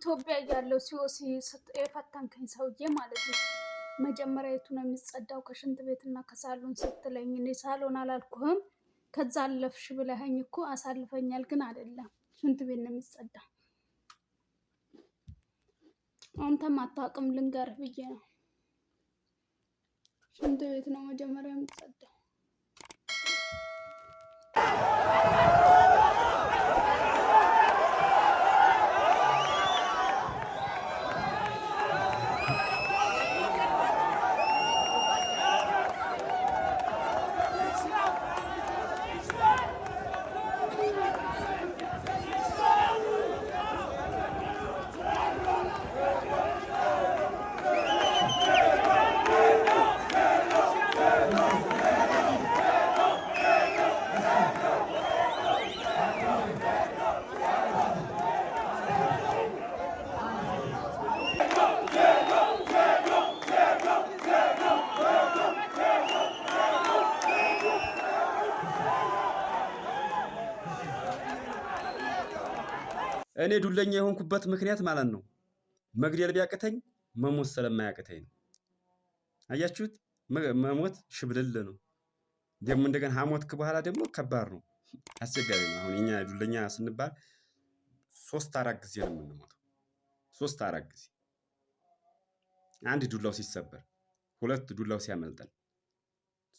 ኢትዮጵያ ያለው ሲኦሲ የፈተንከኝ ሰውዬ ማለት ነው። መጀመሪያ የቱ ነው የሚጸዳው ከሽንት ቤትና ከሳሎን ስትለኝ እኔ ሳሎን አላልኩህም። ከዛ አለፍሽ ብለኸኝ እኮ አሳልፈኛል፣ ግን አይደለም ሽንት ቤት ነው የሚጸዳው። አንተም አታውቅም ልንገርህ ብዬ ነው። ሽንት ቤት ነው መጀመሪያ የሚጸዳው። እኔ ዱለኛ የሆንኩበት ምክንያት ማለት ነው መግደል ቢያቅተኝ መሞት ስለማያቅተኝ ነው። አያችሁት? መሞት ሽብልል ነው። ደግሞ እንደገና ሀሞትክ በኋላ ደግሞ ከባድ ነው፣ አስቸጋሪ ነው። አሁን እኛ ዱለኛ ስንባል 3-4 ጊዜ ነው የምንሞተው። 3-4 ጊዜ። 1 ዱላው ሲሰበር፣ 2 ዱላው ሲያመልጠን፣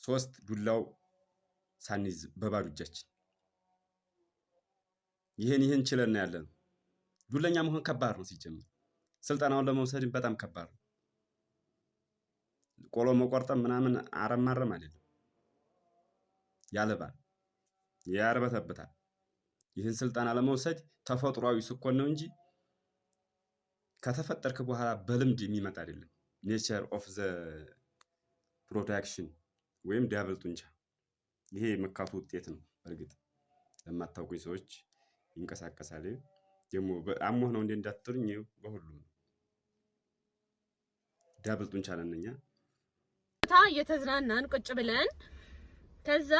3 ዱላው ሳንይዝ በባዶ እጃችን። ይህን ችለን ነው ያለነው። ዱለኛ መሆን ከባድ ነው ሲጀምር። ስልጠናውን ለመውሰድ በጣም ከባድ ነው። ቆሎ መቆርጠም ምናምን አረም ማረም አይደለም። ያለባል፣ ያርበተበታል። ይህን ስልጠና ለመውሰድ ተፈጥሯዊ ስኮን ነው እንጂ ከተፈጠርክ በኋላ በልምድ የሚመጣ አይደለም። ኔቸር ኦፍ ዘ ፕሮዳክሽን ወይም ዳብል ጡንቻ። ይሄ የመካቱ ውጤት ነው። እርግጥ ለማታውቁኝ ሰዎች ይንቀሳቀሳል። ደግሞ አሞህ ነው እንዴ እንዳትሉኝ፣ በሁሉም ዳብል ጡንቻ ነን እኛ። እየተዝናናን ቁጭ ብለን ከዛ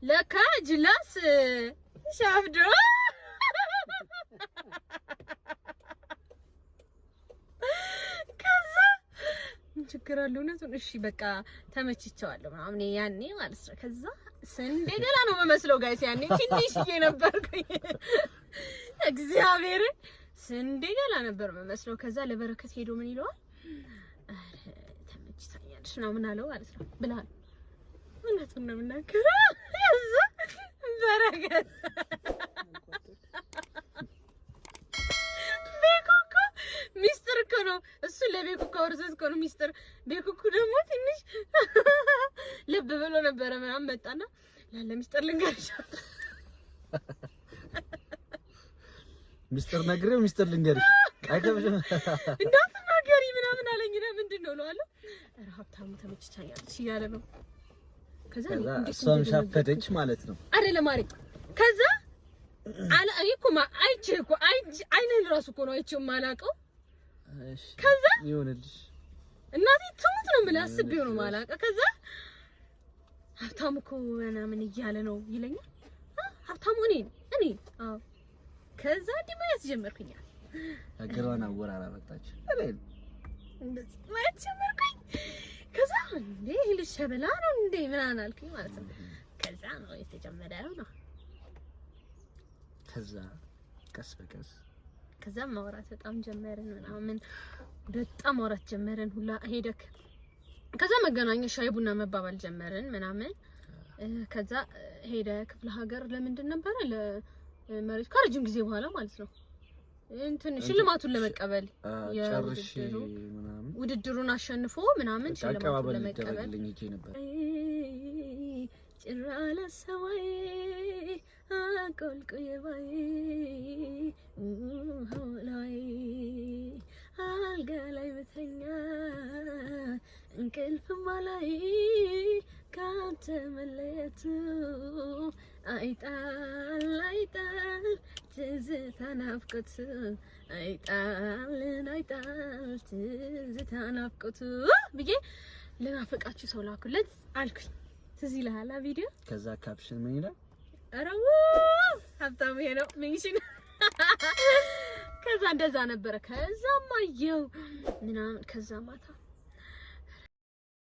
ለካ ጅላስ ሻፍዶ ከዛ ችግር አለው እውነቱን። እሺ በቃ ተመችቼዋለሁ ምናምን ያኔ ማለት ነው። ከዛ ስንዴ ገላ ነው የምመስለው ጋይስ። ያኔ ትንሽዬ ነበርኩኝ። እግዚአብሔር ስንዴ ገላ ነበር የምመስለው። ከዛ ለበረከት ሄዶ ምን ይለዋል? ተመችታኛለሽ ምናምን አለው ማለት ነው። ብላል እውነቱን ነው የምናገረው። ከዛ በረከት ቤኩኩ ሚስጥር እኮ ነው እሱ። ለቤኩኩ አውርዘት እኮ ነው ሚስጥር። ቤኩኩ ደግሞ ትንሽ ልብ ብሎ ነበረ ምናምን መጣና ላለ ሚስጥር ልንገርሽ ሚስጥር ነግሬው ሚስጥር ልንገርሽ አይከብሽም እንዳትናገሪ ምናምን አለኝ። ምንድን ነው እለዋለሁ። ኧረ ሀብታሙ ተመችቻኛለች እያለ ነው። ከዛ እሷም ሻፈደች ማለት ነው አይደለም ማሪ። ከዛ አለ እኔ እኮ አይቼ እኮ አይነን ራሱ እኮ ነው አይቼው የማላውቀው። እሺ ከዛ ይሆንልሽ እናቴ ትሙት ነው የምልህ አስቤው ነው የማላውቀው። ከዛ ሀብታሙ እኮ ምናምን እያለ ነው ይለኛል። ሀብታሙ እኔ አዎ። ከዛ ደግሞ ያስጀመርኩኛል አገሯን አወራራ መጣች እንደዚህ ማለት ጀመርኩኝ። ከዛ እንዴ ልጅ ሸበላ ነው እንዴ ምናምን አልኩኝ ማለት ነው። ከዛ ነው የተጀመረው ነው። ከዛ ቀስ በቀስ ከዛ ማውራት በጣም ጀመርን ምናምን በጣም ማውራት ጀመርን። ሁላ ሄደክ ከዛ መገናኛ ሻይ ቡና መባባል ጀመርን ምናምን። ከዛ ሄደ ክፍለ ሀገር ለምንድን ነበር ለመሬት ከረጅም ጊዜ በኋላ ማለት ነው እንትን ሽልማቱን ለመቀበል ጨርሽ ምናምን ውድድሩን አሸንፎ ምናምን ሽልማቱን ለመቀበል ጭራለ ሰማይ አቆልቆየ ባይ ሆላይ አልጋ ላይ ብተኛ እንቅልፍ ማላይ ካንተ መለየቱ አይጣል ትዝታ ናፍቆቱ አይጣል ትዝታ ናፍቆቱ ብዬ ለናፈቃችሁ ሰው ላኩለት አልኩኝ። ትዝ ይልሃል ቪዲዮ? ከዛ ካፕሽን ምን ይላል? አረው ሀብታሙ ይሄ ነው ሜንሽን። ከዛ እንደዛ ነበረ። ከዛም አየው ምናምን ከዛ ማታ